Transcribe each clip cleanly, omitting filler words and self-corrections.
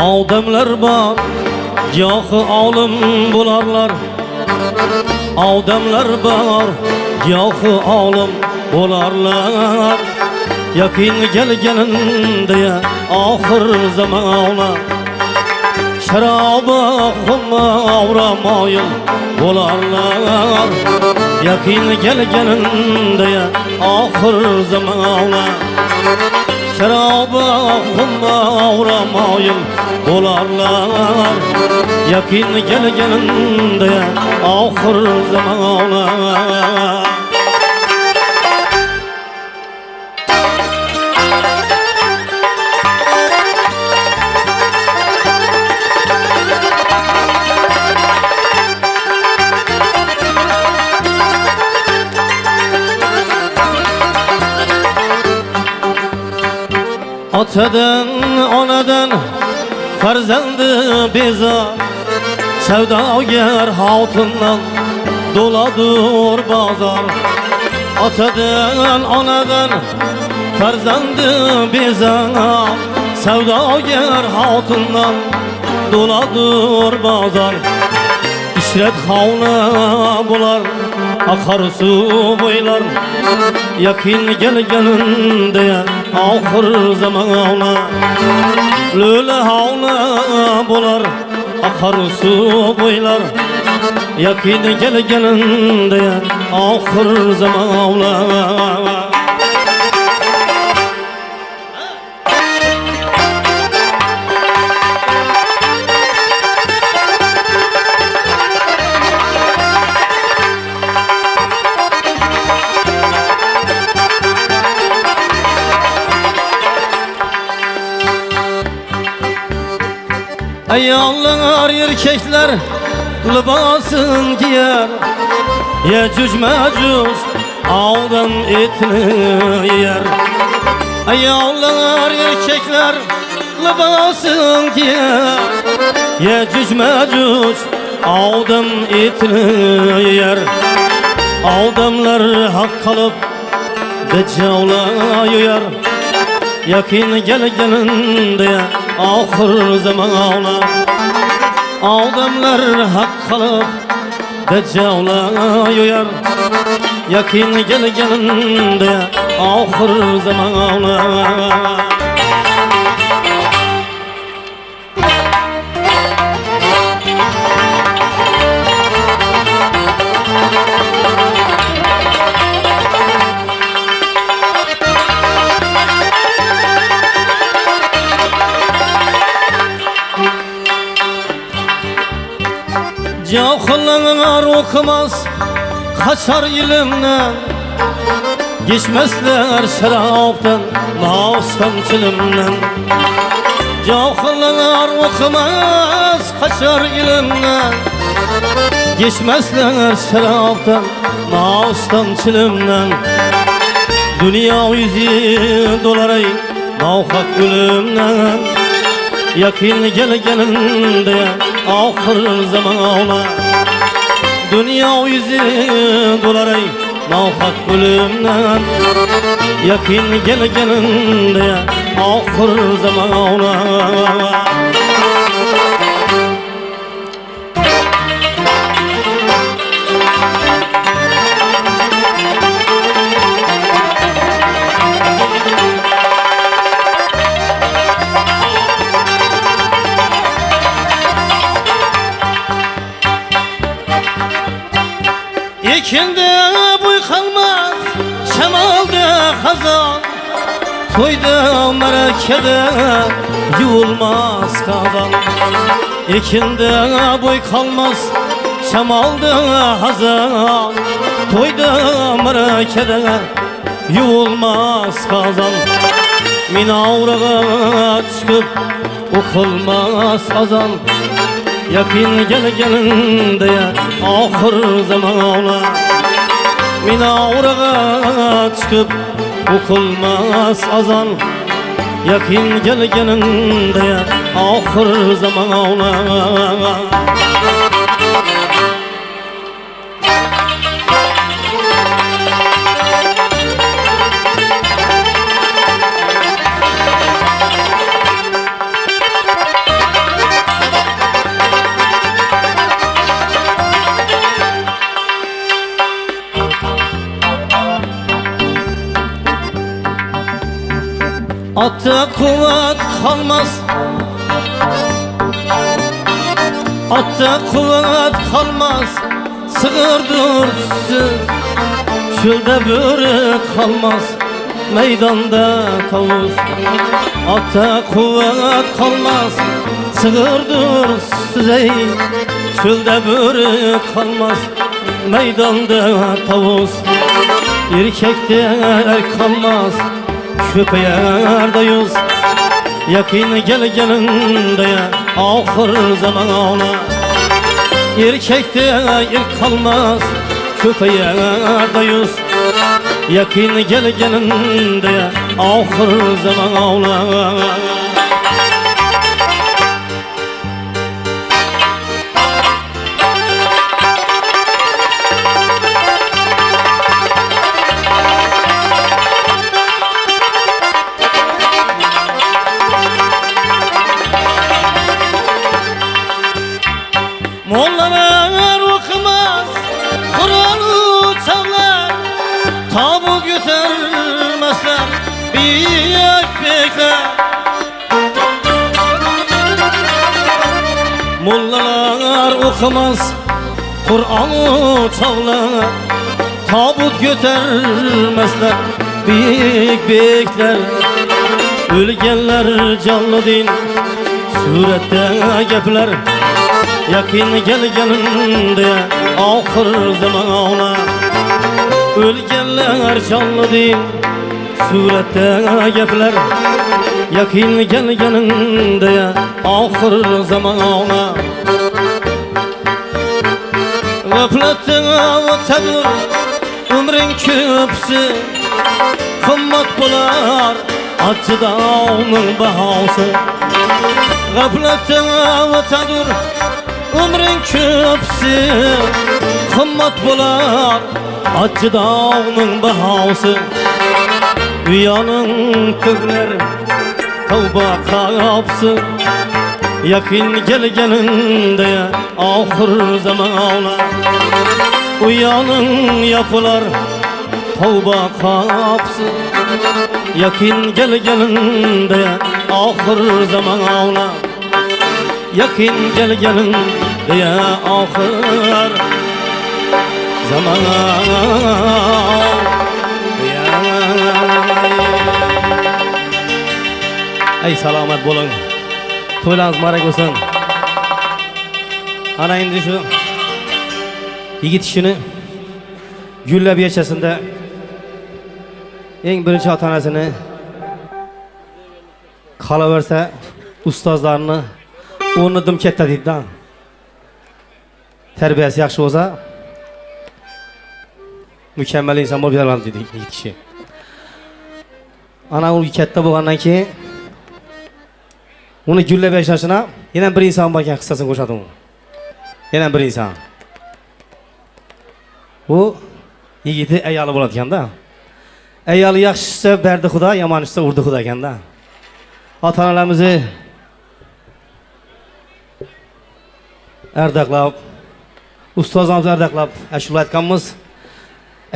Odamlar bor, gohi olim bo'larlar. Odamlar bor, gohi olim bo'larlar. Yaqin kelganida oxir zamonlar. Sharobi xumra moyil bo'larlar. Yaqin kelganida oxir zamonlar. Sharobi xumra moyil bo'larlar. Yaqin kelganida oxir zamonlar. Atadan, onadan farzandi bezor, savdogar xotindan doladur bozor. Atadan, onadan farzandi bezor, savdogar xotindan doladur bozor. Ishrat xona bo'lar, oqar suv bo'ylar. Yaqin kelganida oxir zamonlar. Lo'li hovli bo'lar, oqar suv bo'ylar. Yaqin kelganida oxir zamonlar. Ayollar, erkekler libosini giyer. Yecüc mecüc odam etini yer. Ayollar, erkekler libosini giyer. Yecüc mecüc odam etini yer. Odamlar haq qilib dajjollar. Yaqin kelganida oxir zamonlar. Odamlar haq qilib dajjollar. Yaqin kelganida oxir zamonlar. Johillar o'qimas qaçar ilimdan, geçmezler şaraptan, naustan chilimdan. Johillar o'qimas qaçar ilimdan, geçmezler şaraptan, naustan chilimdan. Dünya yüzü dolar nohaq o'limdan. Yaqin kelganida oxir zamonlar. Dünya yüzü dolar nohaq o'limdan. Yaqin kelganida oxir zamonlar. Ekinde boy kalmaz, şamalda hazan. Toyda merakede yuvulmaz kazan. Ekinde boy kalmaz, şamalda hazan. Toyda merakede yuvulmaz kazan. Minavrağa çıkıp okulmaz azan. Yaqin kelganida oxir zamonlar. Minavrağa çıkıp okulmaz azan. Yaqin kelganida oxir zamonlar. Atda kuvvet kalmaz, atda kuvvet kalmaz, sığırdır siz. Çölde börek kalmaz, meydanda tavus. Atda kuvvet kalmaz, sığırdır size. Çölde börek kalmaz, meydanda tavus. Erkekte er kalmaz, köpeğe de yüz. Yakın gelinde ahır zamana. Erkekte er kalmaz, köpeğe de yüz. Yakın gelinde ahır zamana. Mollalar okumaz, Kur'an'ı çalar, tabu götürmezler, büyük bekler. Mollalar okumaz, Kur'an'ı çalar, tabut götürmezler, büyük bekler. Ölgenler canlı din, surette gepler. Yakın gelinde ahır zamana. Ölgenler canlı değil, surette gepler. Yakın gelinde ahır zamana. Gafletten avtadır ömrün köpsü, kımmat bular acıda onun bahası. Gafletten avtadır ömrün köpsü, kımmat bular acıda onun bahası. Rüyanın kökleri tavba kapsı. Yakın gelinde ahır zamana. Uyanın yapılar tavba kapsı. Yakın gelinde ahır zamana. Yakın gelinde ahır zamana. Ey selamet bolun, to'ylarınız mübarek olsun. Ana endi shu yigit ishini gullab yashasida eng birinchi ota-onasini, qolaversa ustozlarni o'rni dim katta deydi-da. Tarbiyasi yaxshi bo'lsa mukammal inson bo'lib yaraman deydi yigit kishi. Ana u katta bo'lgandan keyin uni gullab yashashina yana bir inson bor ekan hissasini qo'shadi u. Yana bir inson. U yigiti ayoli bo'ladi ekanda. Ayoli yaxshisi berdi Xudo, yomonisi urdi Xudo ekanda. Ota-onalarimizni ardaqlab, ustozlarimizni ardaqlab, ashula aytganmiz.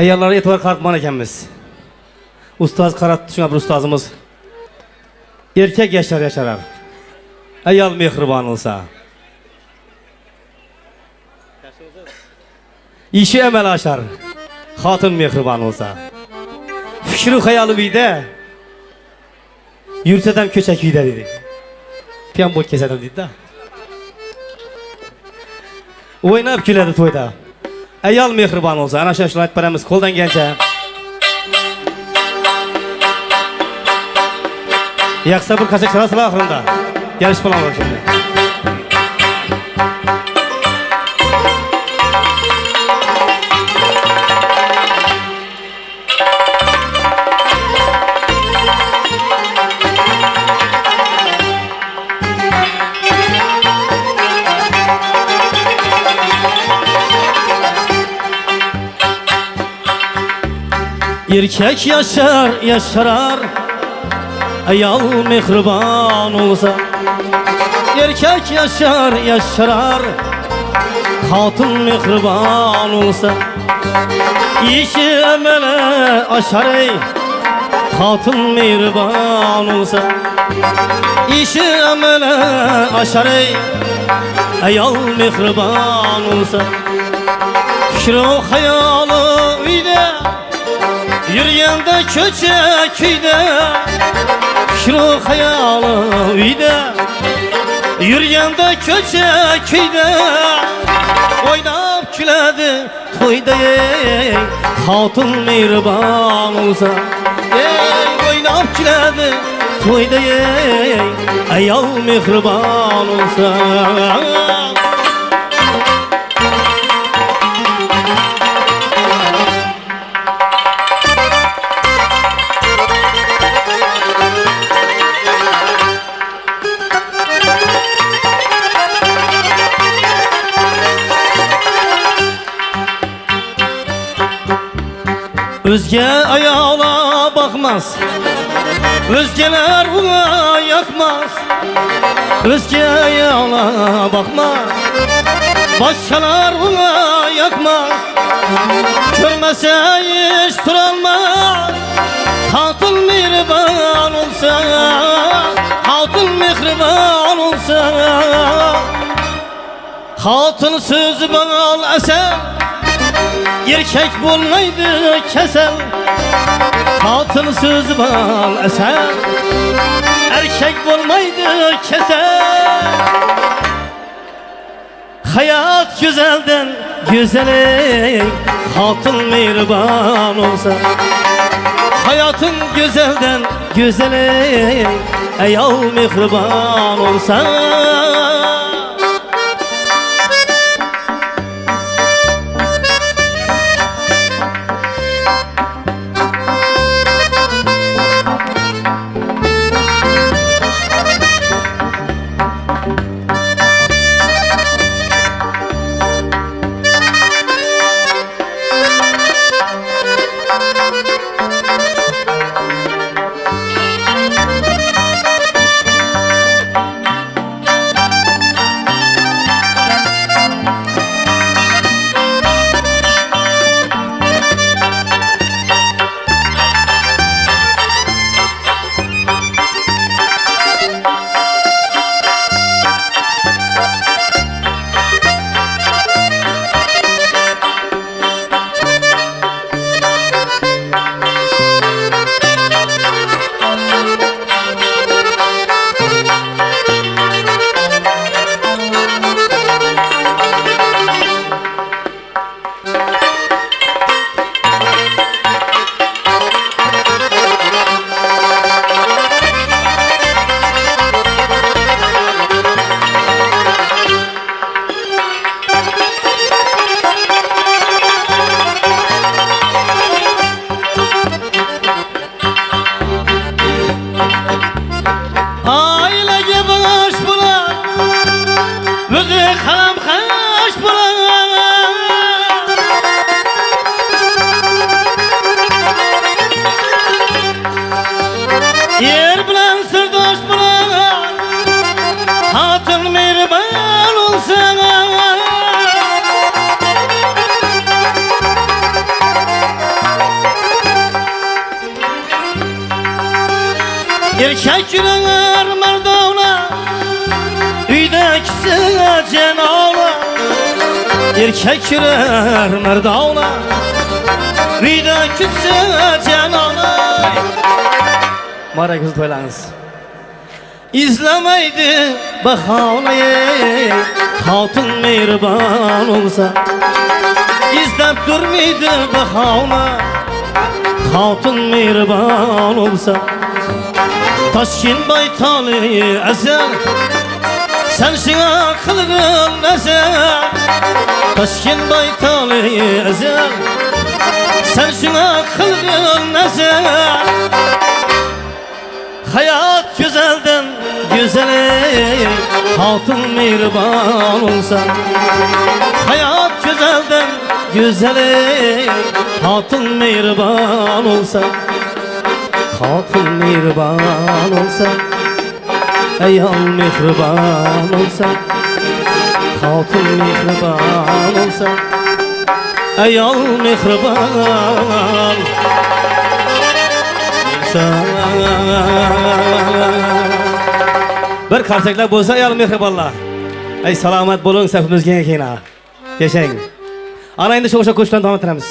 Ayollarga e'tibor qaratgan ekanmiz. Ustoz qaratdi, shunga bir ustozimiz. Erkak yasharar. Ayol mehribon olsa. İşi emel aşar. Xotin mehribon olsa. Fikri xayoli buyda. Yurtadam ko'chak uyda dedi. Piyon bo't kesadim dedi-da. O'ynab kuladi to'yda. Ayol mehribon olsa, ana shuni aytib beramiz qo'ldan kelgancha. Yaxsa bir qasak chiqarasizlar oxirida. Gelish bilan olur şimdi. Erkek yaşarar, ayol mehribon olsa. Erkek yaşarar, xotin mehribon olsa. İşi emele aşar ey, hatun mehriban olsa, işi amele aşar ey ayol mehriban olsa. Fikru hayalı uyda, yürüyende köçe köyde. Fikru hayalı uyda, yürüyende köçe köyde. Oynap güledi toyda ey hatun mehriban olsa. Oynap güledi toyda ey ayol mehriban olsa. Özge ayağına bakmaz, özgeler ona yakmaz. Özge ayağına bakmaz, başkalar ona yakmaz. Görmese hiç duralmaz, hatun mehriban olsa. Hatun mehriban olsa, hatun sözü bana eser. Erkek bulmaydı kesel, hatun sözü bal eser. Erkek bulmaydı kesel. Hayat güzelden güzel, hatun mehriban olsa. Hayatın güzelden güzel, ayol mehriban olsa. Erkek yüreğer merdana, üydekisi cenala. Erkek yüreğer merdana, üydekisi cenala. Mara kız toylanız. İzlemeydi bahanayı, hatun mehriban olsa. İzlep durmaydı bahana, hatun mehriban olsa. Taşkin baytalı ezel, sensin akılın ezel. Taşkin baytalı ezel, sensin akılın ezel. Hayat güzelden güzel, hatun mehriban olsa. Hayat güzelden güzel, hatun mehriban olsa. Hatun mehriban olsa, ayol mehriban olsa. Hatun mehriban olsa, ayol mehriban. olsun. Bir karşılıklar bolsa ayalım mehribanlar. Ay salamat bolun, safımız gene kena. Yaşayın. Ana indi çok koşulan devam ettiremiz.